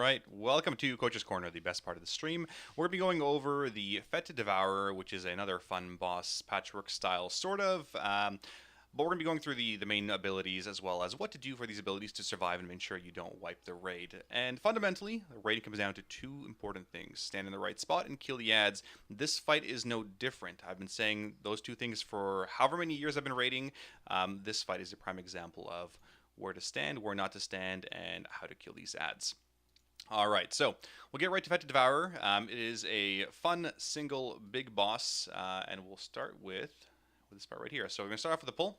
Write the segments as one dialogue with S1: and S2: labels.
S1: right, welcome to Coach's Corner, the best part of the stream. We're going to be going over the Fetid Devourer, which is another fun boss patchwork style, sort of. But we're going to be going through the main abilities as well as what to do for these abilities to survive and make sure you don't wipe the raid. And fundamentally, the raid comes down to two important things: stand in the right spot and kill the ads. This fight is no different. I've been saying those two things for however many years I've been raiding. This fight is a prime example of where to stand, where not to stand, and how to kill these ads. All right, so we'll get right to Fetid Devourer. It is a fun single big boss, and we'll start with this part right here. So we're going to start off with the pull.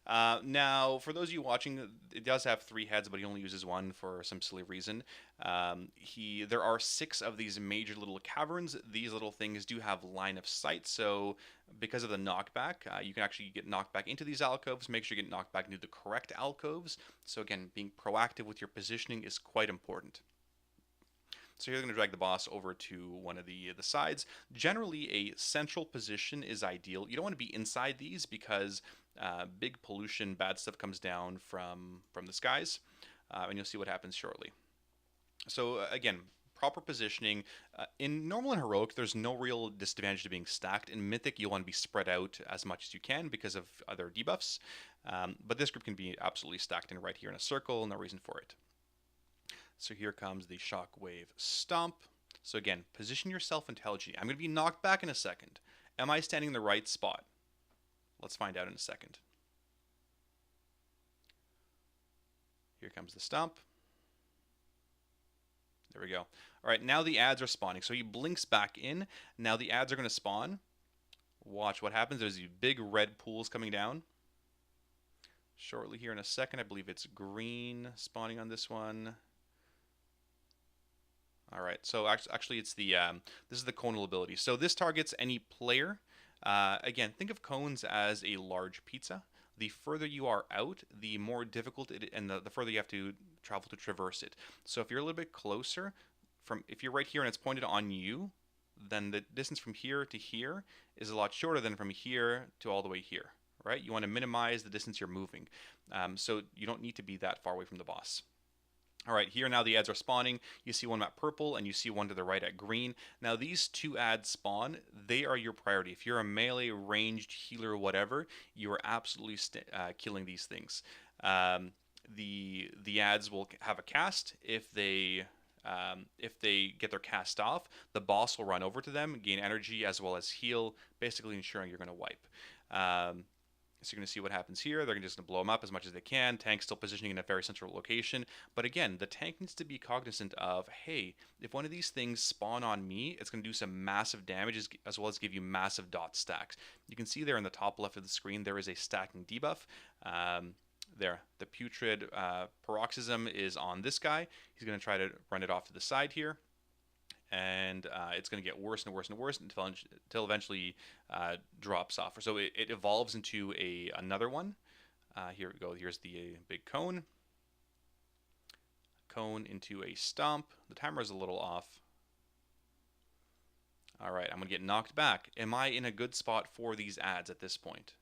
S1: Now, for those of you watching, it does have 3 heads, but he only uses 1 for some silly reason. There are 6 of these major little caverns. These little things do have line of sight, so because of the knockback, you can actually get knocked back into these alcoves. Make sure you get knocked back into the correct alcoves. So again, being proactive with your positioning is quite important. So here they're going to drag the boss over to one of the sides. Generally, a central position is ideal. You don't want to be inside these because big pollution, bad stuff comes down from the skies, and you'll see what happens shortly. So again, proper positioning. In normal and heroic, there's no real disadvantage to being stacked. In mythic, you'll want to be spread out as much as you can because of other debuffs. But this group can be absolutely stacked in right here in a circle. No reason for it. So here comes the Shockwave Stomp. So again, position yourself intelligently. I'm going to be knocked back in a second. Am I standing in the right spot? Let's find out in a second. Here comes the Stomp. There we go. All right, now the ads are spawning. So he blinks back in. Now the ads are going to spawn. Watch what happens. There's these big red pools coming down. Shortly here in a second, I believe it's green spawning on this one. All right, so actually it's the this is the conal ability. So this targets any player. Again, think of cones as a large pizza. The further you are out, the more difficult it, and the further you have to travel to traverse it. So if you're a little bit closer, if you're right here and it's pointed on you, then the distance from here to here is a lot shorter than from here to all the way here, right? You want to minimize the distance you're moving, so you don't need to be that far away from the boss. All right, here now the ads are spawning. You see one at purple and you see one to the right at green. Now these 2 ads spawn. They are your priority. If you're a melee, ranged, healer, whatever, you are absolutely killing these things. The ads will have a cast. If they get their cast off, the boss will run over to them, gain energy as well as heal, basically ensuring you're going to wipe. So you're going to see what happens here. They're just going to blow them up as much as they can. Tank's still positioning in a very central location. But again, the tank needs to be cognizant of, hey, if one of these things spawn on me, it's going to do some massive damage as well as give you massive dot stacks. You can see there in the top left of the screen, there is a stacking debuff. There, the putrid paroxysm is on this guy. He's going to try to run it off to the side here. And it's going to get worse and worse and worse until eventually drops off. So it evolves into another one. Here we go. Here's the big cone. Cone into a stomp. The timer is a little off. All right, I'm going to get knocked back. Am I in a good spot for these ads at this point?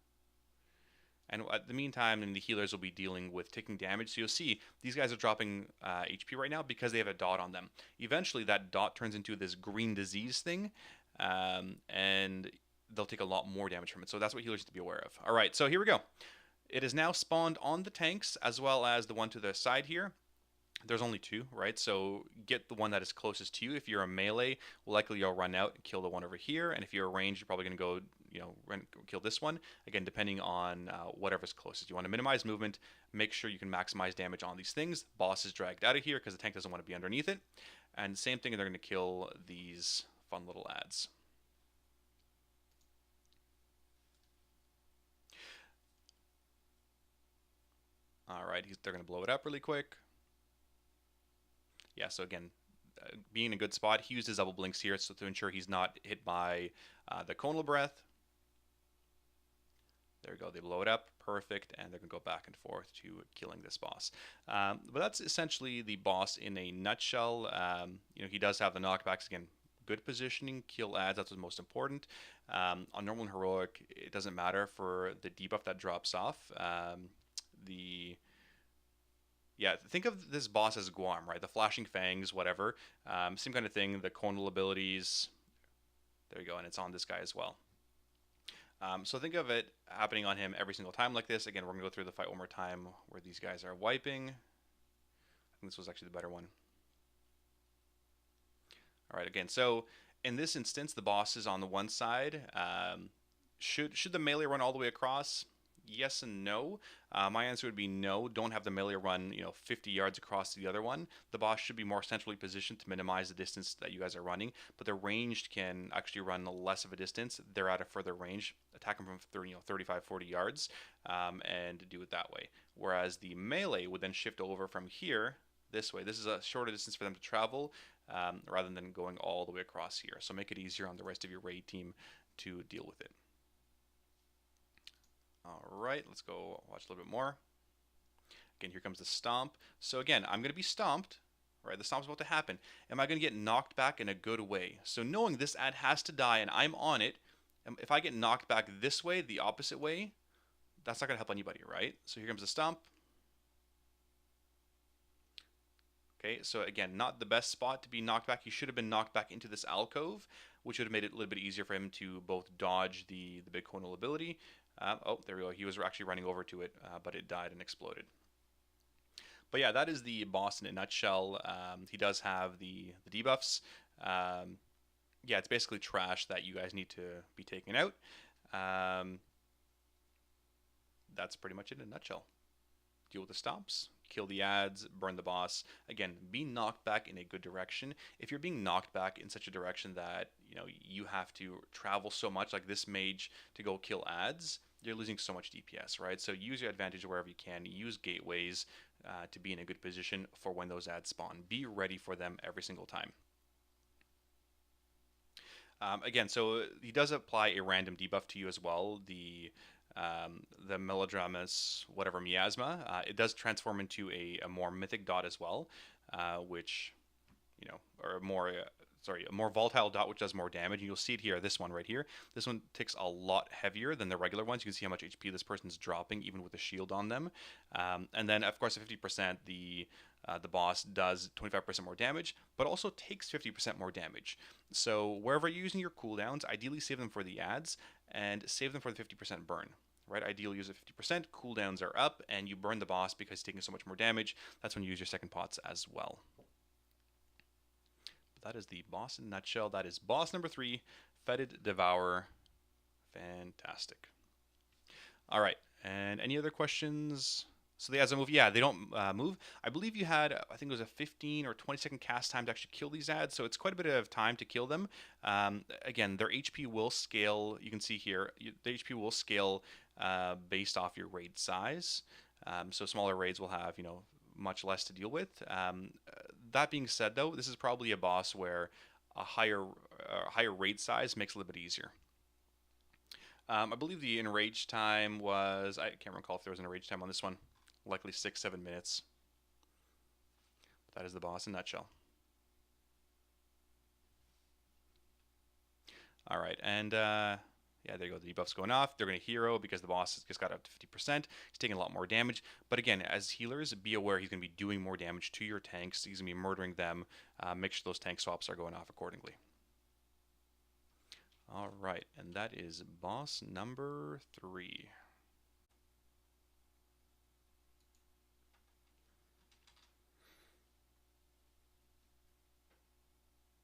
S1: And at the meantime, the healers will be dealing with taking damage. So you'll see these guys are dropping HP right now because they have a dot on them. Eventually, that dot turns into this green disease thing, and they'll take a lot more damage from it. So that's what healers need to be aware of. All right, so here we go. It is now spawned on the tanks as well as the one to the side here. There's only 2, right? So get the one that is closest to you. If you're a melee, likely you'll run out and kill the one over here. And if you're a ranged, you're probably going to go, kill this one. Again, depending on whatever's closest. You want to minimize movement. Make sure you can maximize damage on these things. Boss is dragged out of here because the tank doesn't want to be underneath it. And same thing, they're going to kill these fun little ads. All right, they're going to blow it up really quick. Yeah, so again, being in a good spot, he used his double blinks here so to ensure he's not hit by the conal breath. There we go, they blow it up, perfect, and they're going to go back and forth to killing this boss. But that's essentially the boss in a nutshell. He does have the knockbacks, again, good positioning, kill ads, that's what's most important. On normal and heroic, it doesn't matter for the debuff that drops off. Yeah, think of this boss as Guam, right? The flashing fangs, whatever. Same kind of thing. The conal abilities. There you go, and it's on this guy as well. So think of it happening on him every single time like this. Again, we're going to go through the fight one more time where these guys are wiping. I think this was actually the better one. All right, again, so in this instance, the boss is on the one side. Should the melee run all the way across? Yes and no. My answer would be no. Don't have the melee run, 50 yards across to the other one. The boss should be more centrally positioned to minimize the distance that you guys are running. But the ranged can actually run less of a distance. They're at a further range. Attack them from 30, 35, 40 yards, and do it that way. Whereas the melee would then shift over from here this way. This is a shorter distance for them to travel, rather than going all the way across here. So make it easier on the rest of your raid team to deal with it. All right, let's go watch a little bit more. Again, here comes the stomp. So again, I'm going to be stomped. Right, the stomp's about to happen. Am I going to get knocked back in a good way? So knowing this ad has to die and I'm on it, if I get knocked back this way, the opposite way, that's not going to help anybody, right? So here comes the stomp. Okay, so again, not the best spot to be knocked back. He should have been knocked back into this alcove, which would have made it a little bit easier for him to both dodge the big conal ability. Oh, there we go. He was actually running over to it, but it died and exploded. But yeah, that is the boss in a nutshell. He does have the debuffs. Yeah, it's basically trash that you guys need to be taken out. That's pretty much it in a nutshell. Deal with the stomps, kill the ads, burn the boss. Again, be knocked back in a good direction. If you're being knocked back in such a direction that you have to travel so much, like this mage, to go kill ads, you're losing so much DPS, right? So use your advantage wherever you can. Use gateways to be in a good position for when those ads spawn. Be ready for them every single time. Again, so he does apply a random debuff to you as well. The melodramas, whatever, miasma, it does transform into a more mythic dot as well, which, or a more volatile dot, which does more damage. And you'll see it here, this one right here. This one ticks a lot heavier than the regular ones. You can see how much HP this person's dropping, even with a shield on them. And then, of course, at 50%, the boss does 25% more damage, but also takes 50% more damage. So wherever you're using your cooldowns, ideally save them for the ads and save them for the 50% burn. Right? Ideally use it 50%, cooldowns are up, and you burn the boss because he's taking so much more damage. That's when you use your second pots as well. But that is the boss in a nutshell. That is boss number 3, Fetid Devourer. Fantastic. All right, and any other questions? So the ads don't move. Yeah, they don't move. I believe you had, I think it was a 15 or 20-second cast time to actually kill these ads, so it's quite a bit of time to kill them. Again, their HP will scale. You can see here, the HP will scale based off your raid size. So smaller raids will have, much less to deal with. That being said, though, this is probably a boss where a higher raid size makes it a little bit easier. I believe the enrage time was, I can't recall if there was an enrage time on this one. Likely 6-7 minutes. That is the boss in a nutshell. All right, and yeah, there you go. The debuff's going off. They're going to hero because the boss just got up to 50%. He's taking a lot more damage. But again, as healers, be aware he's going to be doing more damage to your tanks. He's going to be murdering them. Make sure those tank swaps are going off accordingly. All right, and that is boss number 3.